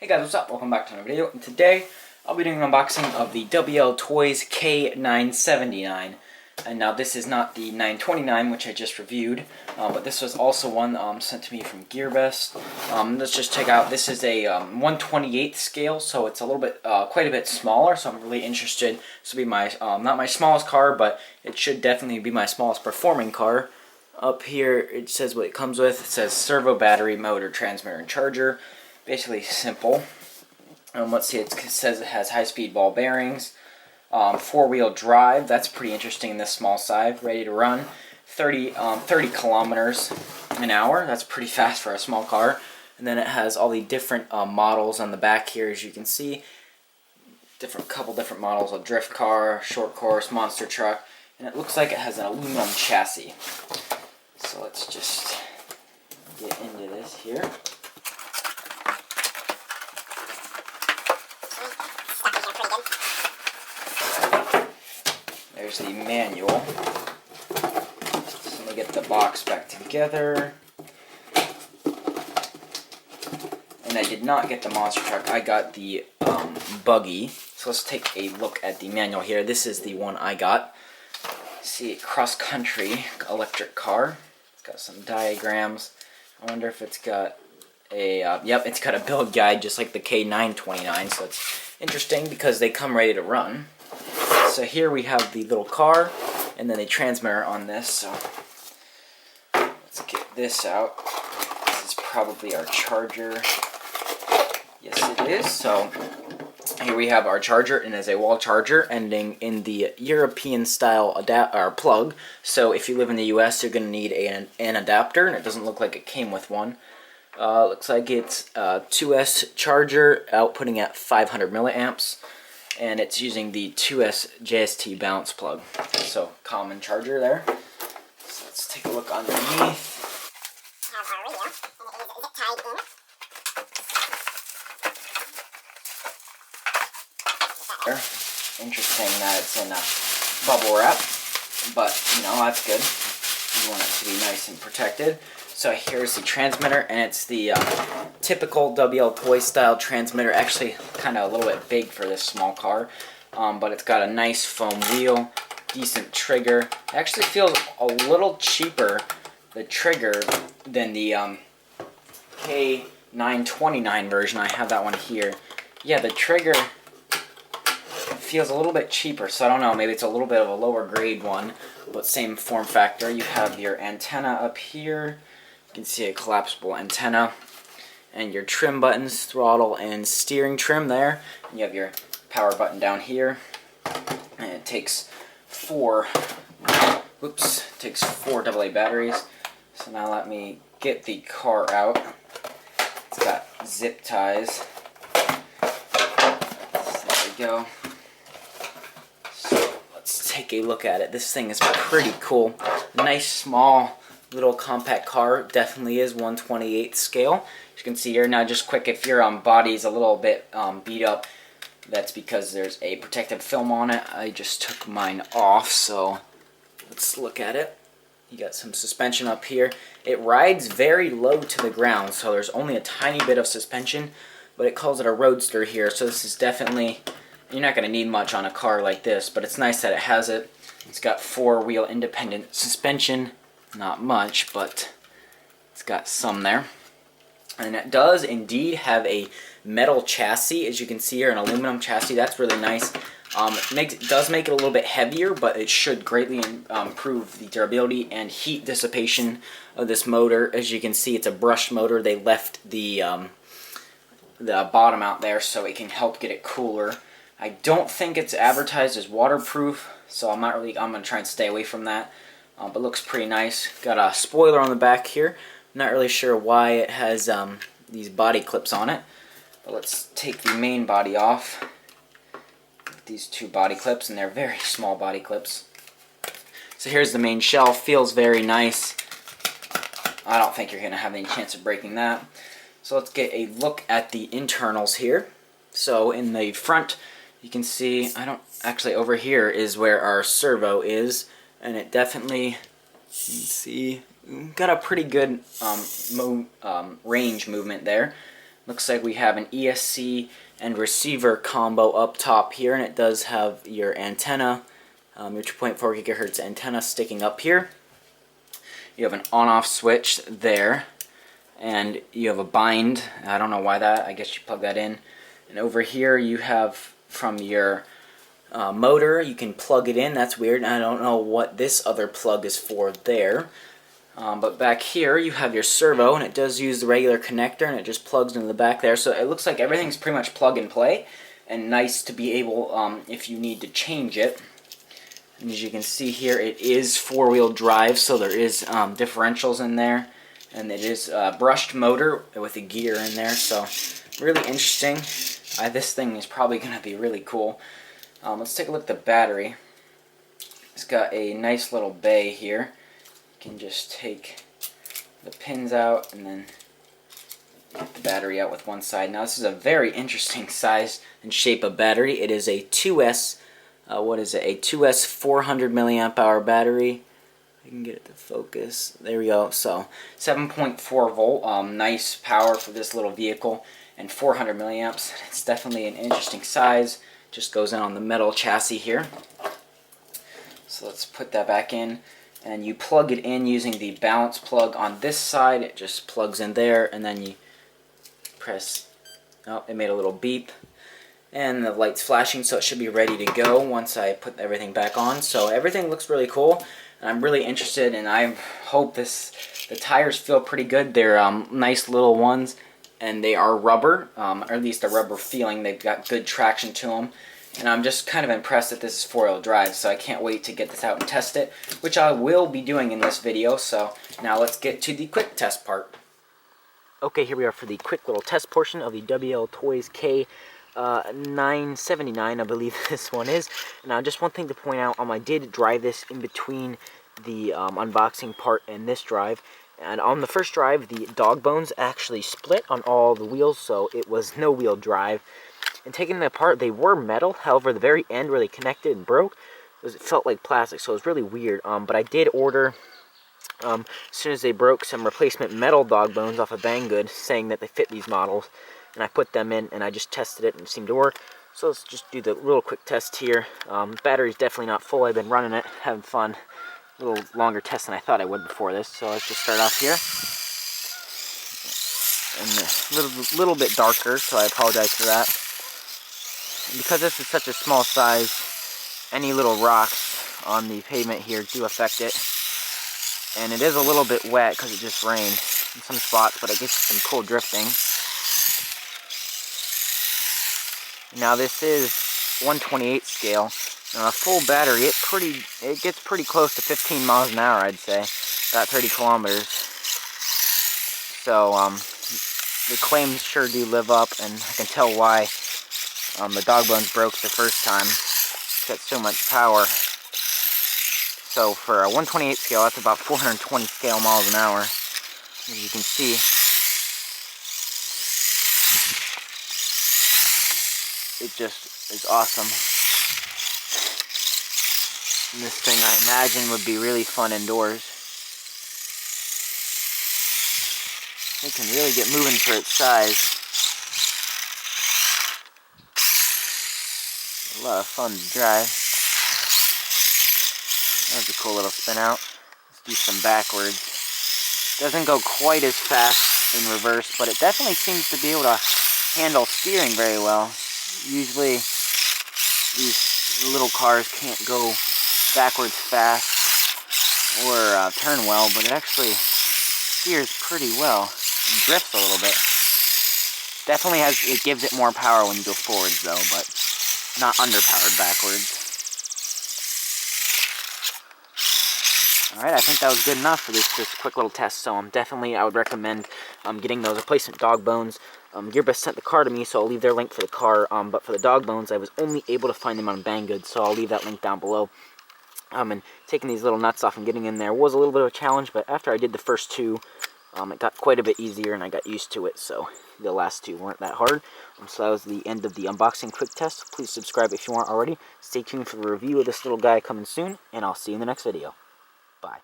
Hey guys, what's up? Welcome back to another video, and today I'll be doing an unboxing of the WL Toys K979. And now this is not the 929, which I just reviewed, but this was also one sent to me from GearBest. Let's just check out, this is a 1/28 scale, so it's a little bit, quite a bit smaller, so I'm really interested. This will be my, not my smallest car, but it should definitely be my smallest performing car. Up here, it says what it comes with. It says servo, battery, motor, transmitter, and charger. Basically simple. Let's see, it says it has high-speed ball bearings, 4-wheel drive. That's pretty interesting in this small size. Ready to run, 30 kilometers an hour. That's pretty fast for a small car. And then it has all the different models on the back here, as you can see. Couple different models: a drift car, short course, monster truck, and it looks like it has an aluminum chassis. So let's just get into this here. There's the manual. So let me get the box back together. And I did not get the monster truck. I got the buggy. So let's take a look at the manual here. This is the one I got. See, cross-country electric car. It's got some diagrams. I wonder if it's got a, yep, it's got a build guide just like the K929. So it's interesting because they come ready to run. So here we have the little car and then a transmitter on this. So let's get this out. This is probably our charger. Yes, it is. So here we have our charger, and as a wall charger ending in the European style plug. So if you live in the US, you're going to need an adapter, and it doesn't look like it came with one. Looks like it's a 2S charger outputting at 500 milliamps. And it's using the 2S JST balance plug. So, common charger there. So let's take a look underneath. Interesting that it's in a bubble wrap, but you know, that's good. You want it to be nice and protected. So here's the transmitter, and it's the typical WL Toy style transmitter. Actually, kind of a little bit big for this small car, but it's got a nice foam wheel, decent trigger. It actually feels a little cheaper, the trigger, than the K929 version. I have that one here. Yeah, the trigger feels a little bit cheaper, so I don't know, maybe it's a little bit of a lower grade one, but same form factor. You have your antenna up here. You can see a collapsible antenna, and your trim buttons, throttle and steering trim there. And you have your power button down here, and it takes four AA batteries. So now let me get the car out. It's got zip ties. There we go. So let's take a look at it. This thing is pretty cool. Nice small little compact car. Definitely is 1/28 scale. As you can see here. Now just quick, if your body is a little bit beat up, that's because there's a protective film on it. I just took mine off, so let's look at it. You got some suspension up here. It rides very low to the ground, so there's only a tiny bit of suspension, but it calls it a roadster here, so this is definitely, you're not going to need much on a car like this, but it's nice that it has it. It's got 4-wheel independent suspension. Not much, but it's got some there. And it does indeed have a metal chassis, as you can see here, an aluminum chassis. That's really nice. It does make it a little bit heavier, but it should greatly improve the durability and heat dissipation of this motor. As you can see, it's a brushed motor. They left the bottom out there so it can help get it cooler. I don't think it's advertised as waterproof, so I'm going to try and stay away from that. But looks pretty nice. Got a spoiler on the back here. Not really sure why it has these body clips on it. But let's take the main body off. These two body clips, and they're very small body clips. So here's the main shell. Feels very nice. I don't think you're going to have any chance of breaking that. So let's get a look at the internals here. So in the front, you can see, over here is where our servo is. And it definitely, you can see, got a pretty good range movement there. Looks like we have an ESC and receiver combo up top here, and it does have your antenna, your 2.4 gigahertz antenna sticking up here. You have an on-off switch there, and you have a bind. I don't know why that. I guess you plug that in. And over here you have from your motor, you can plug it in. That's weird. I don't know what this other plug is for there. But back here you have your servo, and it does use the regular connector, and it just plugs into the back there. So it looks like everything's pretty much plug and play, and nice to be able, if you need to change it. And as you can see here, it is four-wheel drive, so there is differentials in there, and it is a brushed motor with a gear in there. So really interesting. This thing is probably going to be really cool. Let's take a look at the battery. It's got a nice little bay here. You can just take the pins out and then get the battery out with one side. Now this is a very interesting size and shape of battery. It is a 2S, what is it? A 2S 400 milliamp hour battery. I can get it to focus. There we go. So 7.4 volt, nice power for this little vehicle, and 400 milliamps. It's definitely an interesting size. Just goes in on the metal chassis here. So let's put that back in. And you plug it in using the balance plug on this side. It just plugs in there, and then you press, oh, it made a little beep, and the light's flashing, so it should be ready to go once I put everything back on. So everything looks really cool, and I'm really interested, and I hope the tires feel pretty good. They're nice little ones, and they are rubber, or at least a rubber feeling. They've got good traction to them. And I'm just kind of impressed that this is four-wheel drive, so I can't wait to get this out and test it, which I will be doing in this video. So now let's get to the quick test part. Okay, here we are for the quick little test portion of the WL Toys K979, I believe this one is. Now, just one thing to point out, I did drive this in between the unboxing part and this drive. And on the first drive, the Dogbones actually split on all the wheels, so it was no-wheel drive. And taking them apart, they were metal. However, the very end where they connected and broke, it felt like plastic, so it was really weird. But I did order, as soon as they broke, some replacement metal Dogbones off of Banggood, saying that they fit these models. And I put them in, and I just tested it, and it seemed to work. So let's just do the little quick test here. Battery's definitely not full. I've been running it, having fun. A little longer test than I thought I would before this. So let's just start off here. And a little bit darker, so I apologize for that. Because this is such a small size, any little rocks on the pavement here do affect it. And it is a little bit wet because it just rained in some spots, but it gets some cool drifting. Now this is 1/28 scale. On a full battery, it gets pretty close to 15 miles an hour, I'd say. About 30 kilometers. So the claims sure do live up, and I can tell why. The Dogbones broke the first time. It's got so much power. So for a 1/28 scale, that's about 420 scale miles an hour. As you can see, it just is awesome. And this thing, I imagine, would be really fun indoors. It can really get moving for its size. A lot of fun to drive. That was a cool little spin out. Let's do some backwards. Doesn't go quite as fast in reverse, but it definitely seems to be able to handle steering very well. Usually these little cars can't go backwards fast or turn well, but it actually steers pretty well and drifts a little bit. Definitely it gives it more power when you go forwards though, but not underpowered backwards. Alright, I think that was good enough for this quick little test, so I would recommend getting those replacement Dogbones. Gearbest sent the car to me, so I'll leave their link for the car, but for the Dogbones, I was only able to find them on Banggood, so I'll leave that link down below. And taking these little nuts off and getting in there was a little bit of a challenge, but after I did the first two, it got quite a bit easier and I got used to it, so the last two weren't that hard. So that was the end of the unboxing quick test. Please subscribe if you aren't already. Stay tuned for the review of this little guy coming soon, and I'll see you in the next video. Bye.